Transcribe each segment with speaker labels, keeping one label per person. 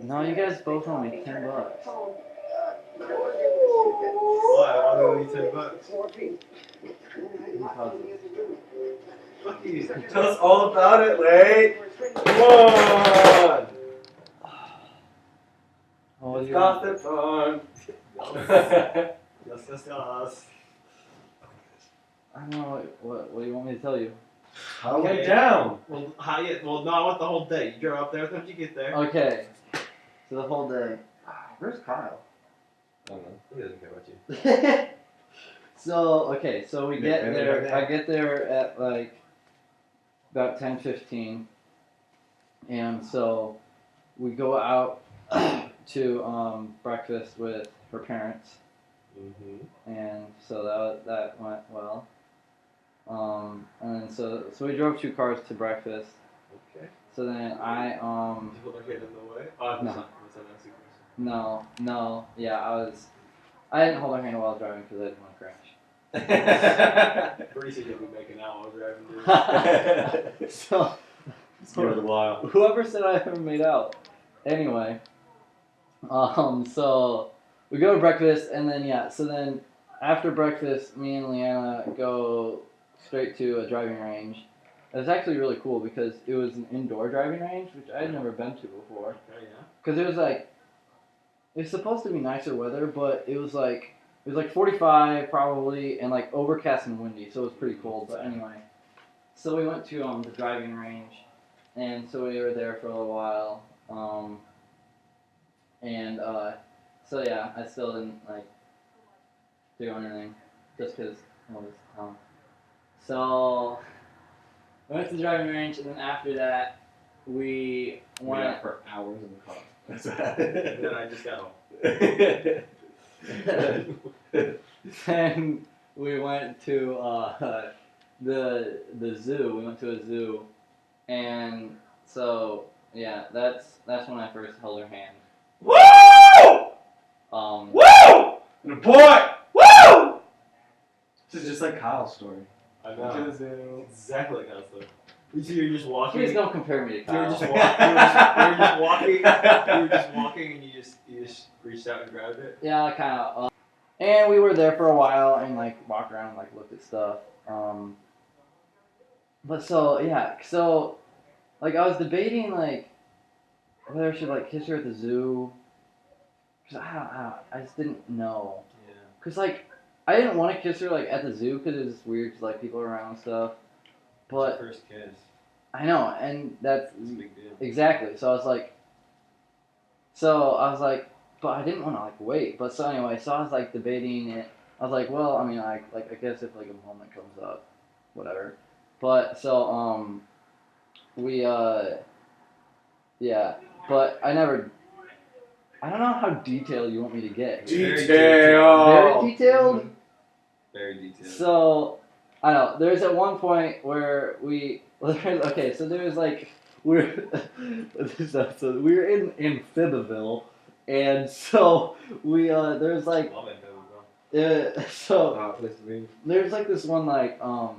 Speaker 1: No, you guys both owe me $10.
Speaker 2: Why? I owe you $10. Fuck you. Tell us all about it, Lay. Come on.
Speaker 1: Oh,
Speaker 2: It's
Speaker 1: you
Speaker 2: gossip time. Yes.
Speaker 1: I don't know what do you want me to tell you?
Speaker 2: How went down? Well, no, I want the whole day. You drove up there. How did you get there?
Speaker 1: Okay, so the whole day. Where's Kyle?
Speaker 2: I don't know. He doesn't care about you.
Speaker 1: So we get
Speaker 2: Yeah,
Speaker 1: there.
Speaker 2: yeah.
Speaker 1: I get there at like about 10:15, and so we go out to breakfast with her parents, and so that went well. And then so we drove 2 cars to breakfast.
Speaker 2: Okay.
Speaker 1: So then
Speaker 2: Did you hold her hand in the way? Oh,
Speaker 1: no, yeah, I didn't hold her hand while I was driving because I didn't want to crash.
Speaker 2: Pretty soon you'll be making out while driving.
Speaker 1: So
Speaker 2: Give it a while.
Speaker 1: whoever said I haven't made out? Anyway, so we go to breakfast, and then so then after breakfast, me and Leanna go straight to a driving range. It was actually really cool because it was an indoor driving range, which I had never been to before.
Speaker 2: Okay, yeah.
Speaker 1: Because it was supposed to be nicer weather, but it was like 45 probably, and like overcast and windy, so it was pretty cold. But anyway, so we went to the driving range, and so we were there for a little while. So yeah, I still didn't like do anything just because I was So we went to the driving range, and then after that we went
Speaker 2: for hours in the car. That's what then I just got home.
Speaker 1: Then we went to the zoo. We went to a zoo, and so yeah, that's when I first held her hand.
Speaker 2: Woo!
Speaker 1: Woo!
Speaker 2: The boy! Woo! This is just like Kyle's story. I know. Exactly like Kyle's story. You're just walking.
Speaker 1: Please don't compare me to Kyle.
Speaker 2: You were just walking, and you just reached out and grabbed it.
Speaker 1: Yeah, kind of. And we were there for a while and like walked around and like looked at stuff. But so like I was debating like whether I should like kiss her at the zoo. Cause I just didn't know.
Speaker 2: Yeah.
Speaker 1: Cause like I didn't want to kiss her like at the zoo because it was weird cause like people are around and stuff. But
Speaker 2: it's your first kiss.
Speaker 1: I know, and that's
Speaker 2: a big deal.
Speaker 1: Exactly. So I was like, but I didn't want to like wait. But so anyway, so I was like debating it. I was like, well, I mean, I guess if like a moment comes up, whatever. But so but I don't know how detailed you want me to get.
Speaker 2: Very
Speaker 1: detailed?
Speaker 2: Very detailed.
Speaker 1: So, I don't know, there's at one point where we were in Fibberville, and so there's like there's like this one like well,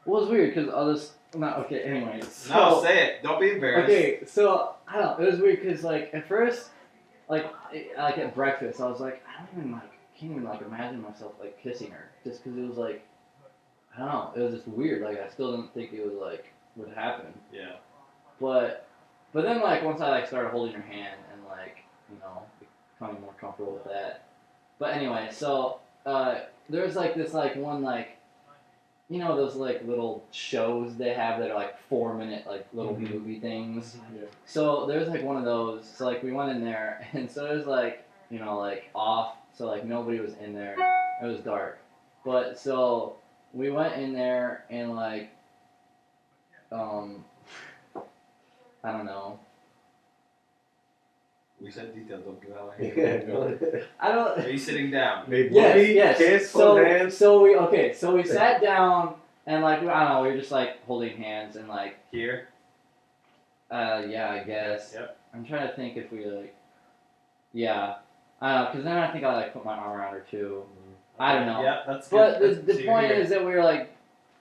Speaker 1: it was weird because anyway.
Speaker 2: No, say it. Don't be embarrassed.
Speaker 1: Okay, so I don't know. It was weird because like at first, like at breakfast, I was like, can't even like imagine myself like kissing her just because it was like, I don't know. It was just weird. Like I still didn't think it would happen.
Speaker 2: Yeah.
Speaker 1: But then like once I like started holding her hand and like becoming more comfortable with that. But anyway, so there's like this like one like. Those like little shows they have that are like 4-minute like little movie things.
Speaker 2: Yeah.
Speaker 1: So there's like one of those. So like we went in there, and so it was like like off. So like nobody was in there. It was dark. But so we went in there and like I don't know.
Speaker 2: We said details. Don't give out.
Speaker 1: I don't.
Speaker 2: Are you sitting down?
Speaker 1: Yes.
Speaker 2: Kiss,
Speaker 1: so
Speaker 2: hold hands.
Speaker 1: So we sat down and like I don't know. We were just like holding hands and like
Speaker 2: here.
Speaker 1: Yeah, I guess.
Speaker 2: Yep.
Speaker 1: I'm trying to think if we like. Yeah. I don't know, because then I think I like put my arm around her too.
Speaker 2: Okay.
Speaker 1: I don't know.
Speaker 2: Yeah, that's
Speaker 1: good. But
Speaker 2: that's
Speaker 1: the point is that we were like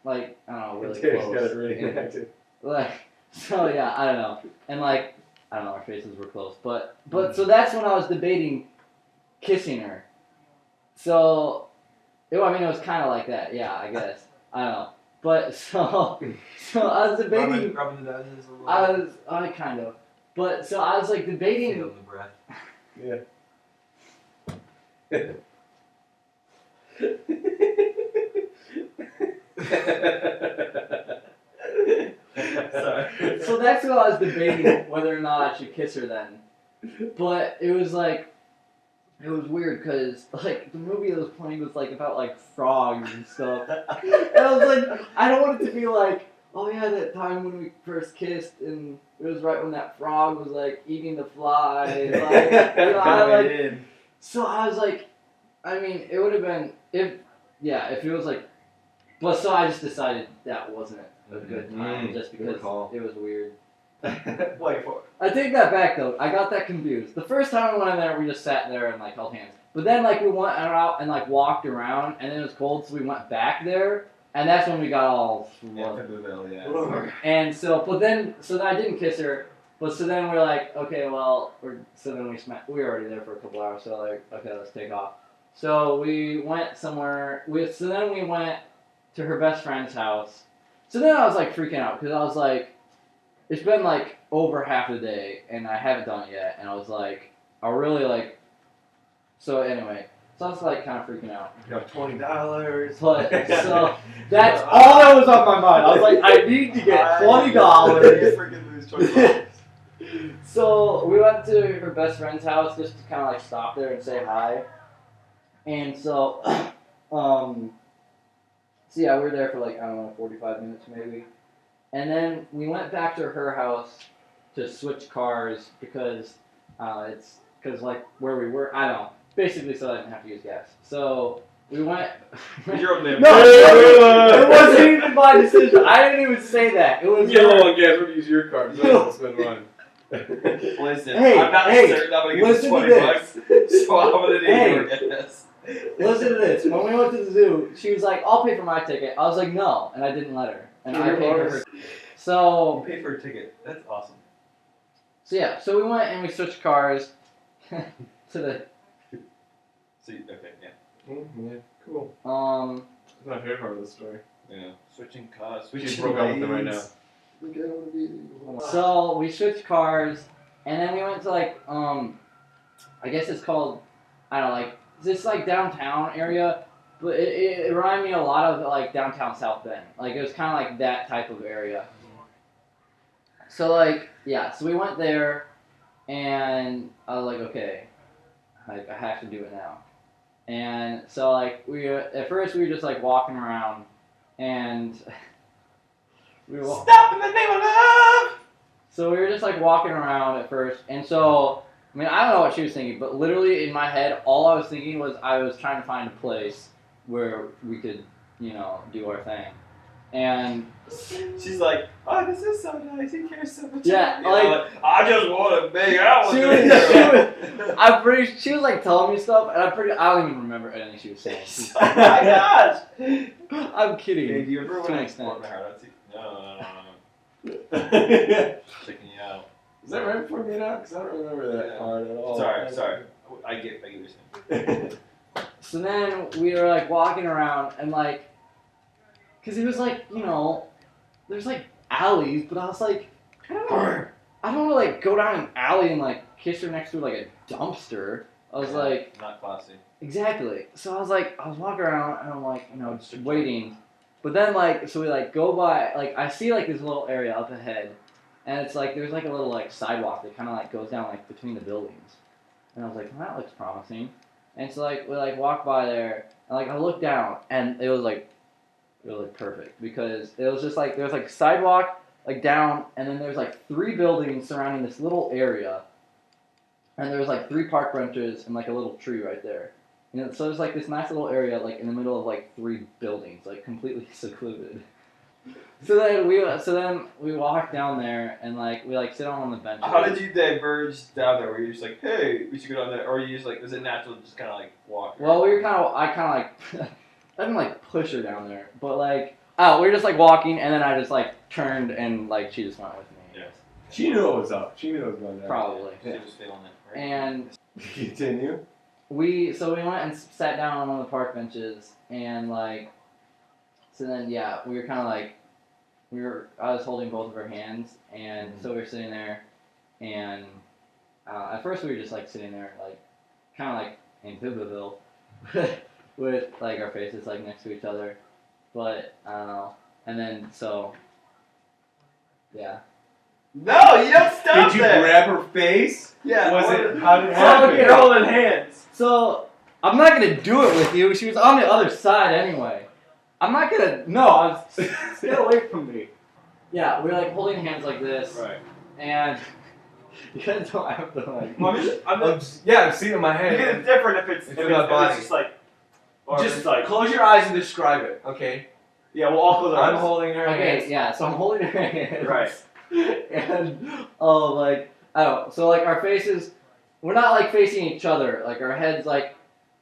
Speaker 1: I don't know, really close.
Speaker 2: Got it really
Speaker 1: like So yeah, I don't know. And like, I don't know, our faces were close. But so that's when I was debating kissing her. So, it was kind of like that. Yeah, I guess. I don't know. But so I was debating.
Speaker 2: Rubbing the noses a little.
Speaker 1: I kind of. But so I was like debating.
Speaker 2: Feeling the breath. Yeah. Sorry.
Speaker 1: So that's what I was debating whether or not I should kiss her then. But it was like, it was weird because like the movie that was playing was like about like frogs and stuff. And I was like, I don't want it to be like, oh yeah, that time when we first kissed and it was right when that frog was like eating the fly. Like, so I was like, I mean, it would have been if it was like, but so I just decided that wasn't a good time just because it was weird.
Speaker 2: Wait for it.
Speaker 1: I take that back though. I got that confused. The first time we went in there, we just sat there and like held hands. But then like we went out and like walked around, and then it was cold, so we went back there, and that's when we got all. And so, so then I didn't kiss her. But so then we're like, okay, well, so then we were already there for a couple hours, so like, okay, let's take off. So we went somewhere. So then we went to her best friend's house. So then I was like freaking out because I was like, it's been like over half the day and I haven't done it yet, and I was like, I really like. So anyway, so I was like kind of freaking out.
Speaker 2: You got $20.
Speaker 1: But so that's all that was on my mind. I was like, I need to get $20.
Speaker 2: Freaking lose $20.
Speaker 1: So we went to her best friend's house just to kind of like stop there and say hi. And so, so yeah, we were there for like, I don't know, 45 minutes maybe. And then we went back to her house to switch cars because like where we were, I don't know, basically so I didn't have to use gas. So we went.
Speaker 2: Your own name.
Speaker 1: No, it wasn't even my decision. I didn't even say that. It was.
Speaker 3: You don't want gas when you use your card. So spend money.
Speaker 2: Listen,
Speaker 1: Hey,
Speaker 2: I'm not certain I'm gonna give
Speaker 1: listen
Speaker 2: you
Speaker 1: to
Speaker 2: $20, so I'm gonna need your gas.
Speaker 1: Listen to this. When we went to the zoo, she was like, "I'll pay for my ticket." I was like, "No," and I didn't let her. And I paid for her. So
Speaker 2: You paid for a ticket. That's awesome.
Speaker 1: So yeah, so we went and we switched cars to the.
Speaker 2: So okay, yeah.
Speaker 3: Yeah, cool.
Speaker 1: That's
Speaker 3: my favorite part of the story.
Speaker 2: Yeah. Switching cars.
Speaker 3: She broke up with him right now.
Speaker 1: So we switched cars, and then we went to like I guess it's called, I don't know, like this like downtown area, but it reminded me a lot of like downtown South Bend. Like it was kind of like that type of area. So like yeah, so we went there, and I was like, okay, like I have to do it now. And so like at first we were just like walking around, and we were
Speaker 2: Stop in the name of love!
Speaker 1: So we were just like walking around at first, and so I mean I don't know what she was thinking, but literally in my head all I was thinking was I was trying to find a place where we could, do our thing. And
Speaker 2: she's like, oh, this is so nice. He cares so much.
Speaker 1: Yeah,
Speaker 2: like I just want to make out with you.
Speaker 1: She was like telling me stuff, and I don't even remember anything she was saying.
Speaker 2: Oh my gosh!
Speaker 1: I'm kidding.
Speaker 2: Hey, do you ever
Speaker 1: to
Speaker 2: want
Speaker 1: an
Speaker 2: to
Speaker 1: extent.
Speaker 2: explore my heart? No. Checking you out.
Speaker 3: Is that right before me now? Because I don't remember that part at all.
Speaker 2: Sorry. I get what you're saying.
Speaker 1: So then we were like walking around, and like, cause it was like, there's like alleys, but I was like, I don't want to like go down an alley and like kiss her next to like a dumpster. I was like,
Speaker 2: not classy.
Speaker 1: Exactly. So I was walking around, and I'm like, just waiting. But then like, so we like go by, like I see like this little area up ahead, and it's like there's like a little like sidewalk that kind of like goes down like between the buildings, and I was like, well, that looks promising. And so like we like walk by there, and like I look down, and it was like really perfect because it was just like there's like sidewalk like down, and then there's like 3 buildings surrounding this little area, and there's like 3 park benches and like a little tree right there. So there's like this nice little area like in the middle of like 3 buildings, like completely secluded. So then we walk down there, and like we like sit on the bench.
Speaker 2: How did you diverge down there? Were you just like, hey, we should go down there, or you just like, was it natural to just kind of like walk?
Speaker 1: Well, I kind of like I didn't like push her down there, but like we were just like walking, and then I just like turned, and like she just went with me,
Speaker 2: Yes.
Speaker 3: She knew what was up. She knew what was going down.
Speaker 1: Probably.
Speaker 4: She was feeling it. Right?
Speaker 1: And
Speaker 3: Continue.
Speaker 1: we went and sat down on one of the park benches, and like, so then we were kind of like, I was holding both of her hands, and so we were sitting there, and at first we were just like sitting there like, kind of like in Bibbleville, with like our faces like next to each other, but I don't know, and then so, yeah.
Speaker 2: No, you don't stop
Speaker 3: Did you
Speaker 2: there.
Speaker 3: grab her face?
Speaker 2: Yeah.
Speaker 3: How did it
Speaker 1: So,
Speaker 3: happen?
Speaker 1: okay.
Speaker 2: You're holding hands.
Speaker 1: So I'm not gonna do it with you. She was on the other side anyway. I'm not gonna. No, I was.
Speaker 2: Get away from me.
Speaker 1: Yeah, we're like holding hands like this,
Speaker 2: Right.
Speaker 1: and you guys don't have to like.
Speaker 2: Well,
Speaker 3: I'm seeing it in my head.
Speaker 2: Because it's different if it's just like, or if
Speaker 3: Just
Speaker 2: it's like,
Speaker 3: close your eyes and describe it, okay?
Speaker 2: yeah, we'll all close our
Speaker 3: I'm
Speaker 2: eyes.
Speaker 3: holding her
Speaker 1: Okay,
Speaker 3: hands.
Speaker 1: yeah. So I'm holding her hands.
Speaker 2: Right.
Speaker 1: And so like our faces, we're not like facing each other. Like our heads, like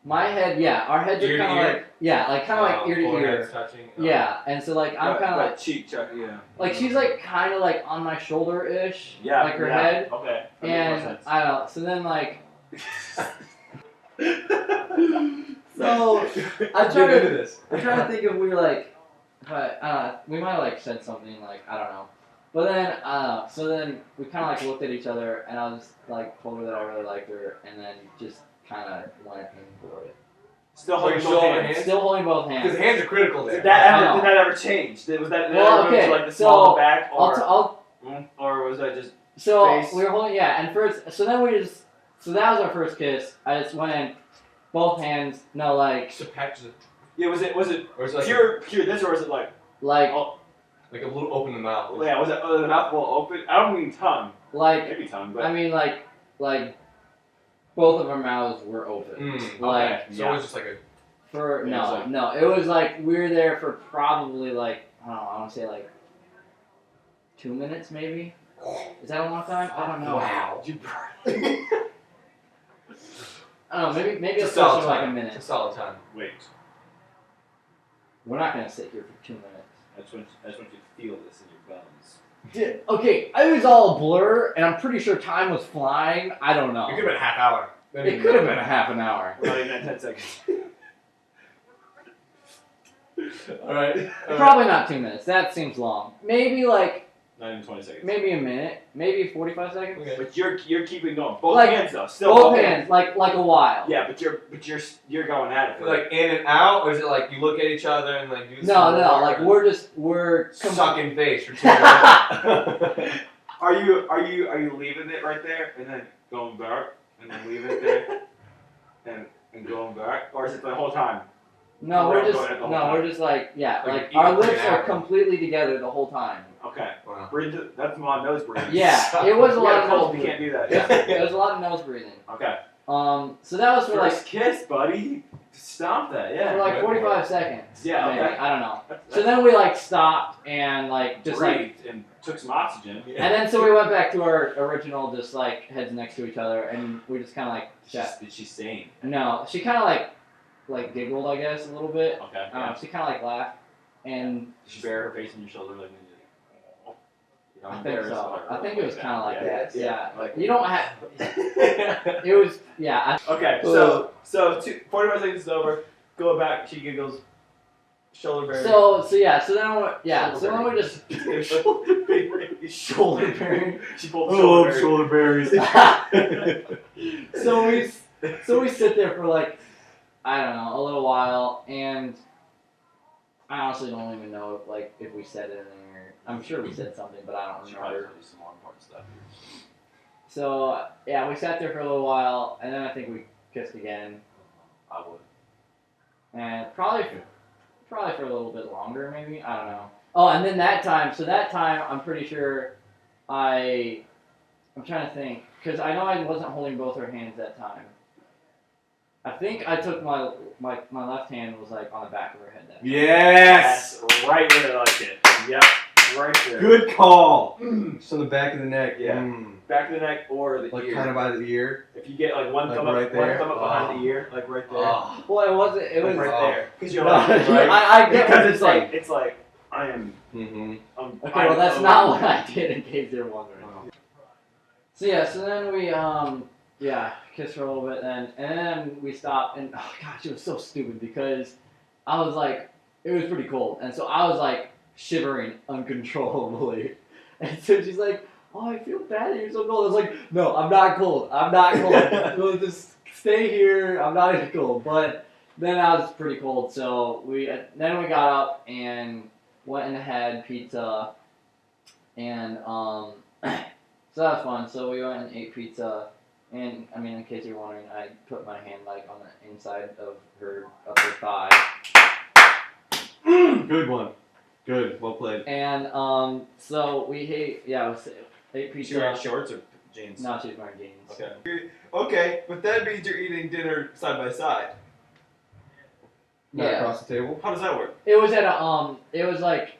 Speaker 1: my head, our heads
Speaker 3: Ear
Speaker 1: are
Speaker 3: to
Speaker 1: kind of
Speaker 3: ear?
Speaker 1: like kind of like ear to ear.
Speaker 3: Foreheads touching.
Speaker 1: Yeah, and so like I'm kind of like.
Speaker 2: cheek, yeah.
Speaker 1: Like she's like kind of like on my shoulder ish,
Speaker 2: Yeah.
Speaker 1: like her
Speaker 2: yeah.
Speaker 1: head,
Speaker 2: Okay. That makes
Speaker 1: and
Speaker 2: more sense.
Speaker 1: I don't know. So then like, so I'm
Speaker 3: Get
Speaker 1: trying
Speaker 3: into
Speaker 1: to
Speaker 3: this.
Speaker 1: think if we were like, but we might have like said something like I don't know, but then so then we kind of like looked at each other, and I was like told her that I really liked her, and then just kind of went in for it.
Speaker 2: Still holding
Speaker 3: Like
Speaker 2: both
Speaker 3: shoulder
Speaker 2: hands.
Speaker 3: hands?
Speaker 1: Still holding both
Speaker 3: Because
Speaker 1: hands.
Speaker 3: the hands are critical there.
Speaker 2: Did that
Speaker 1: I know.
Speaker 2: ever change? Was that
Speaker 1: Well,
Speaker 2: ever moved
Speaker 1: okay,
Speaker 2: to like the
Speaker 1: so
Speaker 2: small of the back,
Speaker 1: I'll
Speaker 2: or was that just
Speaker 1: So
Speaker 2: face?
Speaker 1: we were holding, and first, so then so that was our first kiss. I just went in, both hands, no, like,
Speaker 3: Just a patch of,
Speaker 2: yeah? Was it
Speaker 3: or is it like,
Speaker 1: Oh.
Speaker 2: pure this, or was it like
Speaker 1: like,
Speaker 3: like a little open the mouth?
Speaker 2: yeah? Was it the mouth well open? I don't mean tongue,
Speaker 1: like,
Speaker 2: maybe tongue, but
Speaker 1: I mean, like, both of our mouths were open. Like,
Speaker 2: okay.
Speaker 3: So it was just like a,
Speaker 1: for,
Speaker 2: It was
Speaker 1: no,
Speaker 2: like-
Speaker 1: no, it was like, we were there for probably like, I don't know, I want to say like 2 minutes maybe? Is that a long time? I don't know.
Speaker 3: wow.
Speaker 1: I don't know, maybe
Speaker 3: It's
Speaker 1: it's
Speaker 3: a solid
Speaker 1: closer to like a
Speaker 3: time.
Speaker 1: minute.
Speaker 3: It's a solid time.
Speaker 2: wait,
Speaker 1: We're not going to sit here for 2 minutes.
Speaker 2: I just want you to feel this in your bones.
Speaker 1: Okay, it was all a blur, and I'm pretty sure time was flying. I don't know.
Speaker 3: It could have been a half hour.
Speaker 1: It could have been a half an hour.
Speaker 2: We're not even at 10 seconds.
Speaker 3: Alright.
Speaker 1: Probably not 2 minutes. That seems long. Maybe like
Speaker 2: Not even 20 seconds.
Speaker 1: maybe a minute. Maybe 45 seconds.
Speaker 3: Okay.
Speaker 2: But you're keeping going. Both
Speaker 1: Like,
Speaker 2: hands though. Still
Speaker 1: Both hands, like a while.
Speaker 2: Yeah, but you're going at it. For
Speaker 3: Like in and out, or is it like you look at each other and like do this?
Speaker 1: No,
Speaker 3: little
Speaker 1: no,
Speaker 3: part
Speaker 1: like
Speaker 3: and
Speaker 1: we're
Speaker 3: sucking face for 2 minutes.
Speaker 2: Are you leaving it right there and then going back and then leaving it there and going back, or is it the whole time?
Speaker 1: No,
Speaker 2: We're
Speaker 1: we're just
Speaker 2: going at the whole time.
Speaker 1: we're just like
Speaker 3: Like
Speaker 1: like
Speaker 3: eating
Speaker 1: our
Speaker 3: for an
Speaker 1: lips are
Speaker 3: hour.
Speaker 1: completely together the whole time.
Speaker 2: Okay.
Speaker 3: Wow.
Speaker 2: Breathe. That's my nose breathing.
Speaker 1: Yeah, it was a
Speaker 2: You
Speaker 1: lot
Speaker 2: got
Speaker 1: of
Speaker 2: cold.
Speaker 1: nose
Speaker 2: You can't
Speaker 1: breathing.
Speaker 2: do that.
Speaker 1: Yeah, it was a lot of nose breathing.
Speaker 2: Okay.
Speaker 1: So that was for like
Speaker 2: First kiss, buddy. Stop that. Yeah.
Speaker 1: for like 45 seconds.
Speaker 2: Yeah,
Speaker 1: maybe.
Speaker 2: okay.
Speaker 1: I don't know.
Speaker 2: That's-
Speaker 1: So then we like stopped and like just like.
Speaker 2: breathed and took some oxygen.
Speaker 1: And then so we went back to our original, just like heads next to each other, and we just kind of like chat.
Speaker 2: Did she sing?
Speaker 1: No, she kind of like giggled, I guess, a little bit.
Speaker 2: Okay.
Speaker 1: She kind of like laughed, and
Speaker 2: Did she bury her face on your shoulder like? You know,
Speaker 1: I think
Speaker 2: embarrassed
Speaker 1: so.
Speaker 2: her
Speaker 1: I think it was kind of like that.
Speaker 2: Yeah.
Speaker 1: Yeah. You don't have. It was yeah.
Speaker 2: Okay, so 45 seconds is over. Go back. She giggles. Shoulder berry.
Speaker 1: So yeah. So then we just shoulder
Speaker 2: Shoulder
Speaker 1: bearing.
Speaker 2: She pulled the shoulder berry.
Speaker 3: berries.
Speaker 1: So we sit there for like I don't know a little while, and I honestly don't even know if we said anything or I'm sure we said something, but I don't
Speaker 2: She probably
Speaker 1: remember.
Speaker 2: told you some more important stuff.
Speaker 1: So yeah, we sat there for a little while, and then I think we kissed again,
Speaker 2: I would.
Speaker 1: and probably for a little bit longer, maybe I don't know. Oh, and then that time, I'm pretty sure I'm trying to think because I know I wasn't holding both her hands that time. I think I took my left hand was like on the back of her head that time.
Speaker 3: Yes.
Speaker 2: That's right where I like it. Yep. Right there.
Speaker 3: Good call. Just on the back of the neck.
Speaker 2: Yeah.
Speaker 3: Mm.
Speaker 2: Back of the neck or the
Speaker 3: Like
Speaker 2: ear.
Speaker 3: kind of by the ear.
Speaker 2: If you get like one
Speaker 3: Like
Speaker 2: thumb up,
Speaker 3: right
Speaker 2: one
Speaker 3: there?
Speaker 2: thumb up behind the ear, like right there.
Speaker 3: Oh.
Speaker 1: Well, it wasn't. It was
Speaker 2: Like right
Speaker 3: Oh.
Speaker 2: there. Because you're
Speaker 1: No,
Speaker 2: like,
Speaker 3: right.
Speaker 1: I get what
Speaker 2: because
Speaker 1: you're
Speaker 2: it's
Speaker 1: saying.
Speaker 2: like, it's like, I am.
Speaker 3: Mm-hmm.
Speaker 1: Okay, well that's not what I did in case you're wondering.
Speaker 3: Oh.
Speaker 1: So yeah, so then we kissed for a little bit and then we stopped and oh gosh, it was so stupid because I was like, it was pretty cold and so I was like shivering uncontrollably. And so she's like, oh, I feel bad that you're so cold. I was like, no, I'm not cold. I'm not cold. We'll just stay here. I'm not even cold. But then I was pretty cold, so then we got up and went and had pizza, and so that was fun. So we went and ate pizza, and I mean, in case you're wondering, I put my hand like on the inside of her upper thigh.
Speaker 3: Good one. Good. Well played.
Speaker 1: And so we ate pizza.
Speaker 2: She wearing shorts or jeans?
Speaker 1: No, she's wearing jeans.
Speaker 2: Okay. Okay, but that means you're eating dinner side by side.
Speaker 3: Not
Speaker 1: Yeah.
Speaker 3: across the table.
Speaker 2: How does that work?
Speaker 1: It was at a it was like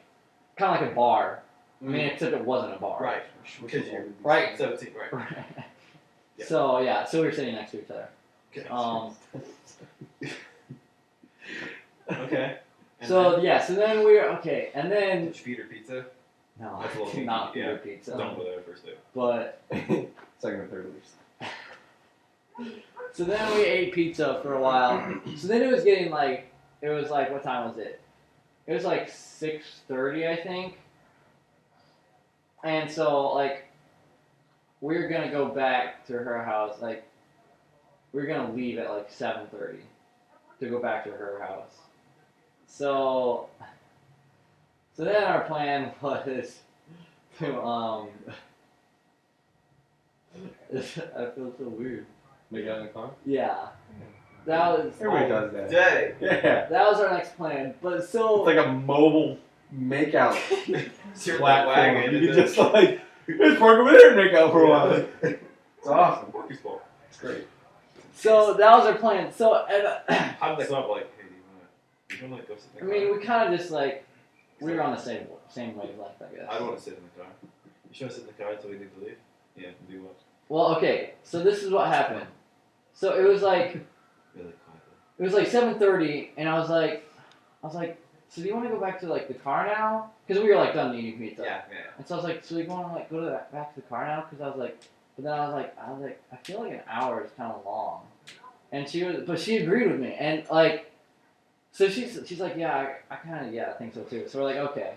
Speaker 1: kind of like a bar. I mean, except it wasn't a bar.
Speaker 2: Right. Because you're
Speaker 1: Right.
Speaker 2: 17, right?
Speaker 1: Right.
Speaker 2: Yeah.
Speaker 1: So we were sitting next to each other.
Speaker 2: Okay. And
Speaker 1: So
Speaker 2: then,
Speaker 1: yeah, so then we were okay, and then
Speaker 2: did you feed her pizza?
Speaker 1: no,
Speaker 2: That's a
Speaker 1: I
Speaker 2: little
Speaker 1: did not
Speaker 2: yeah.
Speaker 1: feed pizza.
Speaker 2: Don't go there first day.
Speaker 1: But
Speaker 3: Second or third least.
Speaker 1: so then we ate pizza for a while. So then it was getting like what time was it? It was like 6:30, I think. And so like we were gonna go back to her house. Like we were gonna leave at like 7:30 to go back to her house. So then our plan was to I feel so weird.
Speaker 3: Make out in the car?
Speaker 1: Yeah. That was
Speaker 3: Everybody does that.
Speaker 2: Day.
Speaker 3: Yeah.
Speaker 1: that was our next plan. But so
Speaker 3: It's like a mobile makeout
Speaker 2: It's your
Speaker 3: platform.
Speaker 2: wagon.
Speaker 3: You can just like, just park over there and make out for a while.
Speaker 2: Yeah.
Speaker 3: It's awesome.
Speaker 2: Work is ball.
Speaker 3: It's great.
Speaker 1: so that was our plan. So and,
Speaker 2: How did they come up like, hey, do you want to go sit
Speaker 1: I
Speaker 2: in the car?
Speaker 1: mean we kind of just like we were on the same wavelength, I guess.
Speaker 2: I don't want to sit in the car. You should sit in the car until we need to leave? Yeah, do what?
Speaker 1: Well, okay. So this is what happened. So it was like
Speaker 2: Really quietly.
Speaker 1: it was like 7:30, and I was like, so do you want to go back to like the car now? Because we were like done eating pizza.
Speaker 2: Yeah.
Speaker 1: And so I was like, so you want to like go to back to the car now? Because I was like, but then I was like, I feel like an hour is kind of long. And she agreed with me, and like, so she's like, yeah, I kind of I think so too. So we're like, okay.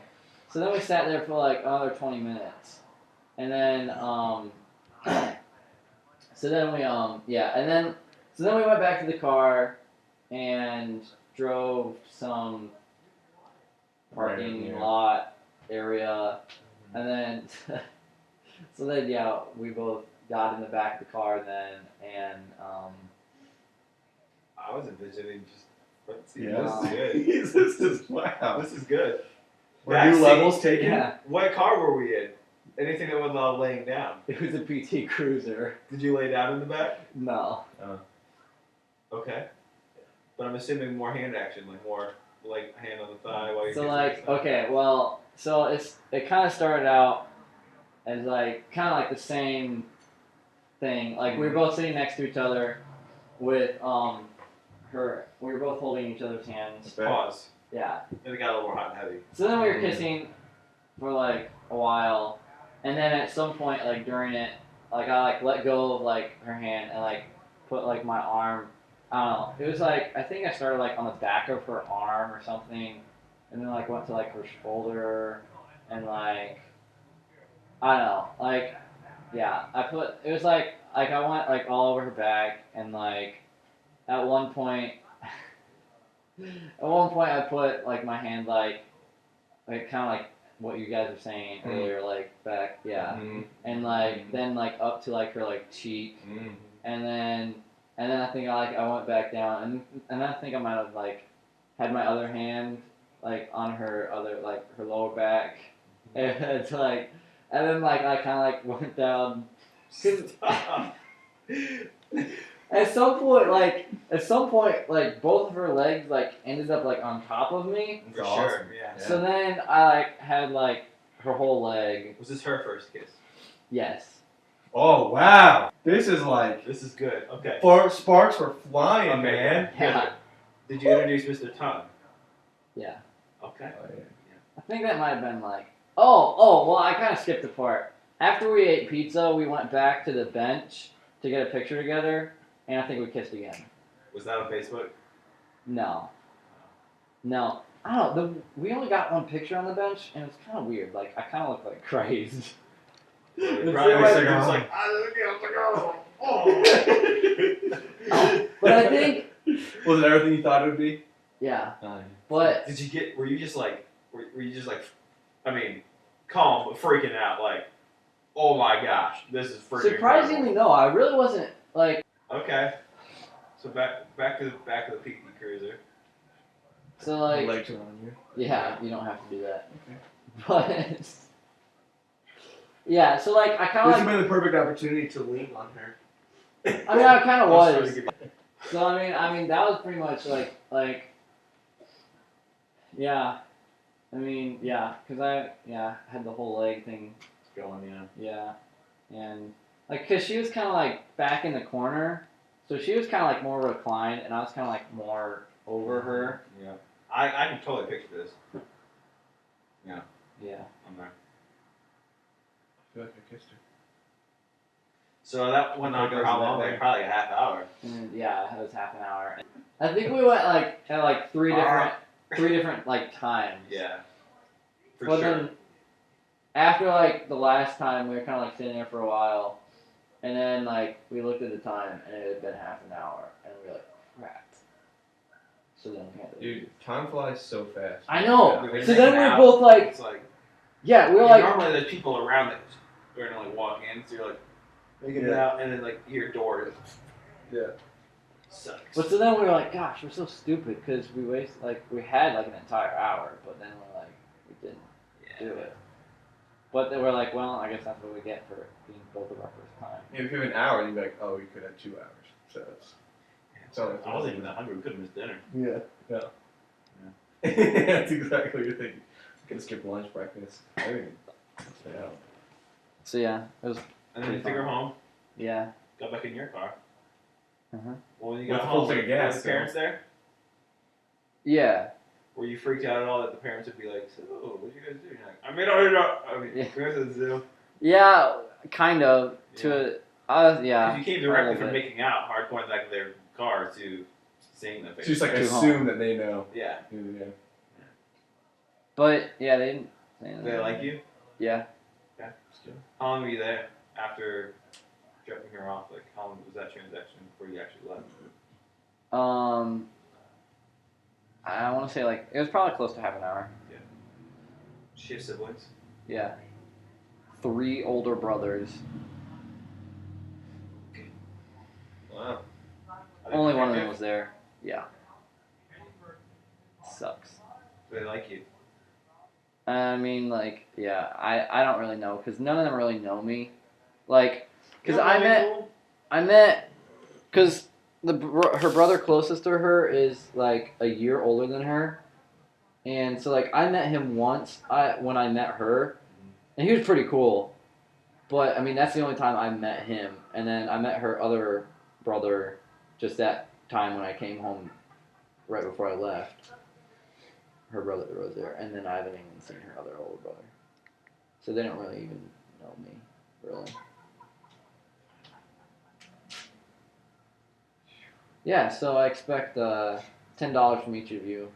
Speaker 1: So then we sat there for like another 20 minutes, and then so then we so then we went back to the car, and drove some parking
Speaker 3: Yeah.
Speaker 1: lot area, and then so then we both got in the back of the car then, and
Speaker 2: I was envisioning just front seat.
Speaker 3: Yes.
Speaker 2: This is good.
Speaker 3: This is wow.
Speaker 2: This is good.
Speaker 3: Were
Speaker 2: Back
Speaker 3: new
Speaker 2: seat.
Speaker 3: levels taken?
Speaker 1: yeah,
Speaker 2: What car were we in? Anything that wasn't allowed laying down.
Speaker 1: it was a PT Cruiser.
Speaker 2: Did you lay down in the back?
Speaker 1: No,
Speaker 2: Okay. But I'm assuming more hand action, like more like hand on the thigh while you're
Speaker 1: so
Speaker 2: kissing
Speaker 1: like
Speaker 2: yourself.
Speaker 1: okay, well, so it kind of started out as like kind of like the same thing. Like we were both sitting next to each other with we were both holding each other's hands.
Speaker 2: Pause.
Speaker 1: Yeah.
Speaker 2: Then it got a little more hot and heavy.
Speaker 1: So then we were kissing for like a while, and then at some point, like during it, like I like let go of like her hand and like put like my arm. I don't know. It was like I think I started like on the back of her arm or something, and then like went to like her shoulder, and like I don't know, like yeah, it was like I went like all over her back, and like at one point. At one point, I put like my hand like kind of like what you guys were saying earlier, like back, yeah, and like then like up to like her like cheek, and then I think I went back down, and I think I might have like had my other hand like on her other like her lower back, and it's like, and then like I kind of like went down.
Speaker 2: Stop.
Speaker 1: At some point, like both of her legs like ended up like on top of me.
Speaker 2: For
Speaker 3: That's awesome.
Speaker 2: sure, yeah.
Speaker 1: So then I like had like her whole leg.
Speaker 2: Was this her first kiss?
Speaker 1: Yes.
Speaker 3: Oh wow! This is like
Speaker 2: This is good. Okay.
Speaker 3: sparks were flying,
Speaker 2: Okay,
Speaker 3: man.
Speaker 1: Yeah.
Speaker 2: Did you introduce Mr. Tongue?
Speaker 1: Yeah.
Speaker 2: Okay.
Speaker 3: Oh, yeah.
Speaker 1: I think that might have been like. Well, I kind of skipped a part. After we ate pizza, we went back to the bench to get a picture together, and I think we kissed again.
Speaker 3: Was that on Facebook?
Speaker 1: No. I don't know. We only got one picture on the bench, and it's kind of weird. Like, I kind of look like crazed.
Speaker 3: Probably was like,
Speaker 1: But I think.
Speaker 2: Was it everything you thought it would be?
Speaker 1: Yeah. But.
Speaker 3: were you just like, I mean, calm, but freaking out, like, oh my gosh, this is freaking
Speaker 1: Surprisingly,
Speaker 3: incredible.
Speaker 1: no. I really wasn't, like.
Speaker 3: Okay. So back to the Piki Cruiser.
Speaker 1: So, like.
Speaker 2: Legs are on you.
Speaker 1: Yeah, you don't have to do that.
Speaker 2: Okay.
Speaker 1: But. Yeah, so, like, I kind
Speaker 2: This
Speaker 1: of.
Speaker 2: would have been the perfect opportunity to lean on her.
Speaker 1: I mean, I kind of
Speaker 3: I was
Speaker 1: was.
Speaker 3: trying to give
Speaker 1: So I mean, that was pretty much like, yeah. I mean, yeah, cause I had the whole leg thing,
Speaker 3: going,
Speaker 1: yeah, and like, cause she was kind of like back in the corner, so she was kind of like more reclined, and I was kind of like more over her.
Speaker 3: Yeah. I can totally picture this.
Speaker 1: Yeah.
Speaker 3: I'm there.
Speaker 2: I feel like I kissed her.
Speaker 3: So that went on for how long? Like probably a half hour.
Speaker 1: And yeah, it was half an hour. I think we went like at like three different like times.
Speaker 3: Yeah. For
Speaker 1: But
Speaker 3: sure.
Speaker 1: then after like the last time, we were kind of like sitting there for a while, and then like we looked at the time and it had been half an hour, and we were like, crap. So then we had to.
Speaker 2: Dude, time flies so fast.
Speaker 1: I know.
Speaker 3: Yeah.
Speaker 1: So then we were
Speaker 3: Out,
Speaker 1: both like,
Speaker 3: it's like
Speaker 1: yeah, we were
Speaker 3: yeah,
Speaker 1: like,
Speaker 3: normally there's people around that are gonna like walk in, so you're like making it out, and then like your door
Speaker 2: Yeah.
Speaker 3: sucks.
Speaker 1: but so then we were like, gosh, we're so stupid because we we had like an entire hour, but then we're like, we didn't do it. But then we're like, well, I guess that's what we get for being both of our first time.
Speaker 2: Yeah, if you have an hour, you'd be like, oh, we could have 2 hours. So it's only
Speaker 3: I wasn't even that hungry. We could have missed dinner.
Speaker 2: Yeah. That's exactly what you're thinking. Could have skipped lunch, breakfast, everything. Stay out.
Speaker 1: So yeah, it was
Speaker 3: And then you took her home.
Speaker 1: yeah.
Speaker 3: Got back in your car.
Speaker 1: Uh-huh.
Speaker 3: Well, when you
Speaker 2: With
Speaker 3: got
Speaker 2: a full
Speaker 3: home,
Speaker 2: tank of gas,
Speaker 3: were the parents there?
Speaker 1: Yeah.
Speaker 3: Were you freaked out at all that the parents would be like, "So, what'd you guys do?" You're like, I mean,
Speaker 1: Yeah.
Speaker 3: we went to the zoo.
Speaker 1: Yeah, kind of. Yeah.
Speaker 3: 'Cause you came directly
Speaker 1: little
Speaker 3: from
Speaker 1: bit.
Speaker 3: making out, hardcore in the back of their car, to seeing them.
Speaker 2: So just like
Speaker 1: To
Speaker 2: assume
Speaker 1: home.
Speaker 2: that they know.
Speaker 3: Yeah.
Speaker 2: Yeah.
Speaker 1: But yeah, they didn't say anything.
Speaker 3: They like you?
Speaker 1: Yeah.
Speaker 3: How long were you there after dropping her off? Like, how long was that transaction before you actually left?
Speaker 1: I want to say like it was probably close to half an hour.
Speaker 3: Does she have siblings?
Speaker 1: Yeah. 3 older brothers.
Speaker 2: Wow.
Speaker 3: Are they
Speaker 1: Only one of them
Speaker 3: protective?
Speaker 1: was there. Yeah. Sucks.
Speaker 3: Do they like you?
Speaker 1: I mean, like, yeah, I don't really know because none of them really know me. Like, because I met, because her brother closest to her is like a year older than her, and so like I met him once when I met her, and he was pretty cool, but I mean that's the only time I met him, and then I met her other brother just that time when I came home right before I left. Her brother was there, and then I haven't even seen her other older brother, so they don't really even know me, really. Yeah, so I expect $10 from each of you